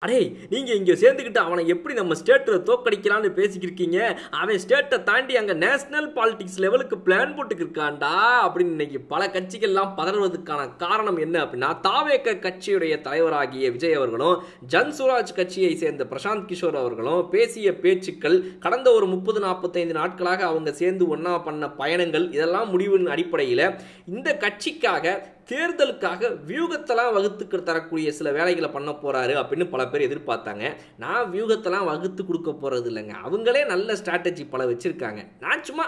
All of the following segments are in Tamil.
அடே நீங்க இங்க சேர்ந்துக்கிட்டு அவனை எப்படி நம்ம ஸ்டேட்ல தோக்கடிக்கலாம்னு பேசிக்கிட்டு இருக்கீங்க. அவன் ஸ்டேட்டை தாண்டி அங்க நேஷனல் பாலிடிக்ஸ் லெவலுக்கு பிளான் போட்டுக்கு இருக்கான்டா அப்படின்னு இன்னைக்கு பல கட்சிகள்லாம் பதறுவதற்கான காரணம் என்ன அப்படின்னா, தாவேக கட்சியுடைய தலைவராகிய விஜய் அவர்களும் ஜன்சுராஜ் கட்சியை சேர்ந்த பிரசாந்த் கிஷோர் அவர்களும் பேசிய பேச்சுக்கள், கடந்த ஒரு 30-45 நாட்களாக அவங்க சேர்ந்து ஒன்னா பண்ண பயணங்கள், இதெல்லாம் முடிவின் அடிப்படையில் இந்த கட்சிக்காக தேர்தலுக்காக வியூகத்தெல்லாம் வகுத்து தரக்கூடிய சில வேலைகளை பண்ண போறாரு அப்படின்னு பல பேர் எதிர்பார்த்தாங்க. நான் வியூகத்தெல்லாம் வகுத்து கொடுக்க போறது இல்லைங்க. அவங்களே நல்ல ஸ்ட்ராட்டஜி பல வச்சிருக்காங்க. நான் சும்மா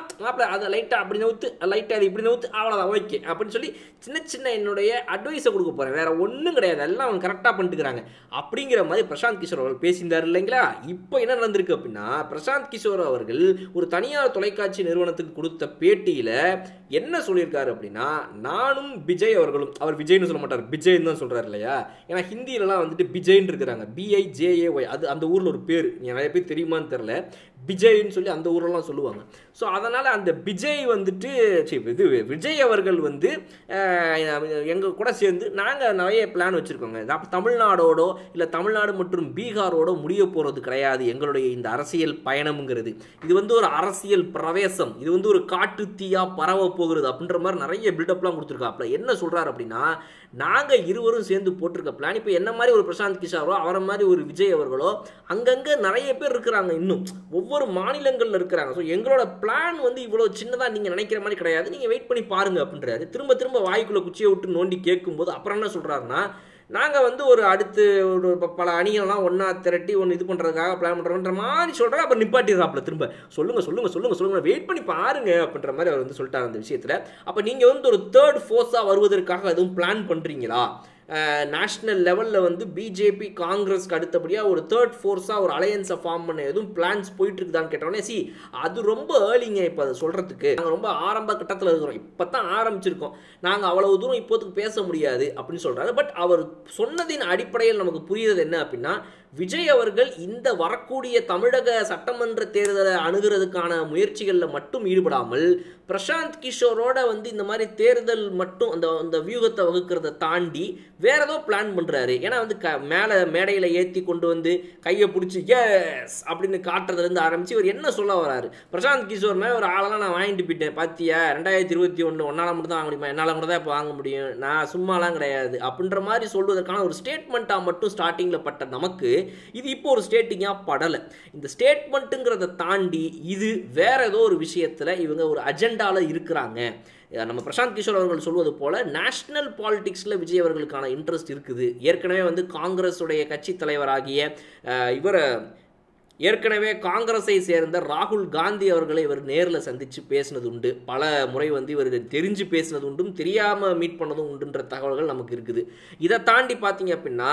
அதை லைட்டா அப்படி நவுத்து, லைட்டா அது இப்படி நவுத்து, அவ்வளோதான் ஓகே அப்படின்னு சொல்லி சின்ன சின்ன என்னுடைய அட்வைஸை கொடுக்க போறேன். வேற ஒன்றும் கிடையாது, எல்லாம் அவங்க கரெக்டாக பண்ணிட்டுக்கிறாங்க அப்படிங்கிற மாதிரி பிரசாந்த் கிஷோர் அவர்கள் பேசியிருந்தார் இல்லைங்களா. இப்போ என்ன நடந்திருக்கு அப்படின்னா, பிரசாந்த் கிஷோர் அவர்கள் ஒரு தனியார் தொலைக்காட்சி நிறுவனத்துக்கு கொடுத்த பேட்டியில என்ன சொல்லியிருக்காரு அப்படின்னா, நானும் விஜய் அவர்களும், அவர் விஜய்னு சொல்ல மாட்டார், விஜய்னு தான் சொல்றாரு இல்லையா. ஏன்னா ஹிந்தியிலலாம் வந்துட்டு விஜய்ன்னு இருக்கிறாங்க, BIJAY, அது அந்த ஊரில் ஒரு பேர், நிறைய பேர் தெரியுமான்னு தெரில, விஜய்ன்னு சொல்லி அந்த ஊரெல்லாம் சொல்லுவாங்க. ஸோ அதனால் அந்த விஜய் வந்துட்டு இது விஜய் அவர்கள் வந்து எங்கள் கூட சேர்ந்து நாங்கள் நிறைய பிளான் வச்சுருக்கோங்க. தமிழ்நாடோடோ இல்லை தமிழ்நாடு மற்றும் பீகாரோட முடிய போகிறது கிடையாது எங்களுடைய இந்த அரசியல் பயணம்ங்கிறது. இது வந்து ஒரு அரசியல் பிரவேசம், இது வந்து ஒரு காட்டு தீயா பரவ போகிறது அப்படின்ற மாதிரி நிறைய பில்டப்லாம் கொடுத்துருக்காப்புல. என்ன சொல்கிறார் அப்படின்னா, நாங்கள் இருவரும் சேர்ந்து போட்டிருக்க பிளான், இப்போ என்ன மாதிரி ஒரு பிரசாந்த் கிஷோரோ அவரை மாதிரி ஒரு விஜய் அவர்களோ அங்கங்கே நிறைய பேர் இருக்கிறாங்க, இன்னும் ஒவ்வொரு மாநிலங்களில் இருக்கிறாங்க. ஸோ எங்களோட பிளான் வந்து இவ்வளோ சின்னதாக நீங்கள் நினைக்கிற மாதிரி கிடையாது, நீங்கள் வெயிட் பண்ணி பாருங்க அப்படின்றாரு. திரும்ப திரும்ப வாய்க்குள்ளே குச்சியை விட்டு நோண்டி கேட்கும்போது அப்புறம் என்ன சொல்கிறாருன்னா, நாங்கள் வந்து ஒரு அடுத்து ஒரு பல அணிகள்லாம் ஒன்றா திரட்டி ஒன்று இது பண்ணுறதுக்காக பிளான் பண்ணுறோன்ற மாதிரி சொல்கிறாங்க. அப்புறம் நிப்பாட்டிடுறாப்புல திரும்ப சொல்லுங்கள் வெயிட் பண்ணி பாருங்க அப்படின்ற மாதிரி அவர் வந்து சொல்லிட்டார் அந்த விஷயத்தில். அப்போ நீங்கள் வந்து ஒரு தேர்ட் ஃபோர்ஸாக வருவதற்காக எதுவும் பிளான் பண்ணுறீங்களா? நேஷ்னல் லெவலில் வந்து பிஜேபி காங்கிரஸ்க்கு அடுத்தபடியாக ஒரு தேர்ட் ஃபோர்ஸாக ஒரு அலையன்ஸை ஃபார்ம் பண்ண எதுவும் பிளான்ஸ் போயிட்டு இருக்குதான்னு கேட்டோன்னே, அது ரொம்ப ஏர்லிங்க இப்போ அதை சொல்கிறதுக்கு. நாங்கள் ரொம்ப ஆரம்ப கட்டத்தில் இருக்கிறோம், இப்போ தான் ஆரம்பிச்சிருக்கோம், நாங்கள் அவ்வளவு தூரம் இப்போதுக்கு பேச முடியாது அப்படின்னு சொல்கிறாரு. பட் அவர் சொன்னதின் அடிப்படையில் நமக்கு புரியுறது என்ன அப்படின்னா, விஜய் அவர்கள் இந்த வரக்கூடிய தமிழக சட்டமன்ற தேர்தலை அணுகிறதுக்கான முயற்சிகளில் மட்டும் ஈடுபடாமல், பிரசாந்த் கிஷோரோட வந்து இந்த மாதிரி தேர்தல் மட்டும் அந்த வியூகத்தை வகுக்கிறத தாண்டி வேற ஏதோ பிளான் பண்ணுறாரு. ஏன்னா வந்து மேலே மேடையில் ஏற்றி கொண்டு வந்து கையை பிடிச்சி எஸ் அப்படின்னு காட்டுறதுலேருந்து ஆரம்பித்து இவர் என்ன சொல்ல வராரு, பிரசாந்த் கிஷோர் மேலே ஒரு ஆளெல்லாம் நான் வாங்கிட்டு போயிட்டேன் பார்த்தியா, 2021 ஒன்றால் மட்டும் தான் வாங்க முடியுமா, என்னால் மட்டும் தான் இப்போ வாங்க முடியும், நான் சும்மாலாம் கிடையாது அப்படின்ற மாதிரி சொல்வதற்கான ஒரு ஸ்டேட்மெண்ட்டாக மட்டும் ஸ்டார்டிங்கில் பட்ட நமக்கு இது இப்போ ஒரு ஸ்டேட்டிங்காக படலை. இந்த ஸ்டேட்மெண்ட்டுங்கிறத தாண்டி இது வேற ஏதோ ஒரு விஷயத்தில் இவங்க ஒரு அஜெண்டாவில் இருக்கிறாங்க. நம்ம பிரசாந்த் கிஷோர் அவர்கள் சொல்வது போல நேஷனல் பாலிடிக்ஸில் விஜய் அவர்களுக்கான இன்ட்ரெஸ்ட் இருக்குது. ஏற்கனவே வந்து காங்கிரஸுடைய கட்சி தலைவராகிய இவர் ஏற்கனவே காங்கிரஸை சேர்ந்த ராகுல் காந்தி அவர்களை இவர் நேரில் சந்தித்து பேசினது உண்டு, பல முறை வந்து இவர் தெரிஞ்சு பேசினது உண்டும் தெரியாமல் மீட் பண்ணதும் உண்டுன்ற தகவல்கள் நமக்கு இருக்குது. இதை தாண்டி பார்த்தீங்க அப்படின்னா,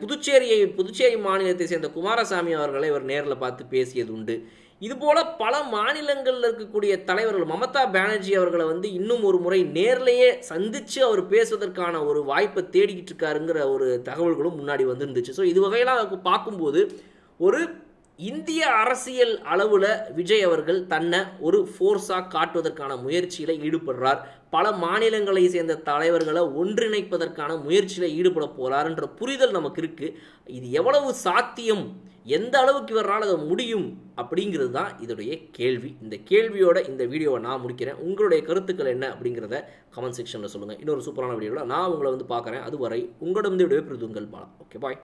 புதுச்சேரி மாநிலத்தை சேர்ந்த குமாரசாமி அவர்களை இவர் நேரில் பார்த்து பேசியது உண்டு. இதுபோல் பல மாநிலங்களில் இருக்கக்கூடிய தலைவர்கள், மமதா பானர்ஜி அவர்களை வந்து இன்னும் ஒரு முறை நேர்லேயே சந்தித்து அவர் பேசுவதற்கான ஒரு வாய்ப்பை தேடிக்கிட்டு இருக்காருங்கிற ஒரு தகவல்களும் முன்னாடி வந்துருந்துச்சு. ஸோ இது வகையெல்லாம் பார்க்கும்போது ஒரு இந்திய அரசியல் அளவில் விஜய் அவர்கள் தன்னை ஒரு ஃபோர்ஸாக காட்டுவதற்கான முயற்சியில் ஈடுபடுறார். பல மாநிலங்களை சேர்ந்த தலைவர்களை ஒன்றிணைப்பதற்கான முயற்சியில் ஈடுபட போகிறாருன்ற புரிதல் நமக்கு இருக்குது. இது எவ்வளவு சாத்தியம், எந்த அளவுக்கு இவரால் அதை முடியும் அப்படிங்கிறது தான் இதோடைய கேள்வி. இந்த கேள்வியோட இந்த வீடியோவை நான் முடிக்கிறேன். உங்களுடைய கருத்துக்கள் என்ன அப்படிங்கிறத கமெண்ட் செக்ஷனில் சொல்லுங்கள். இன்னொரு சூப்பரான வீடியோவில் நான் உங்களை வந்து பார்க்குறேன். அதுவரை உங்களிடம் விடைபெறுவது உங்கள் பாலா. ஓகே, பாய்.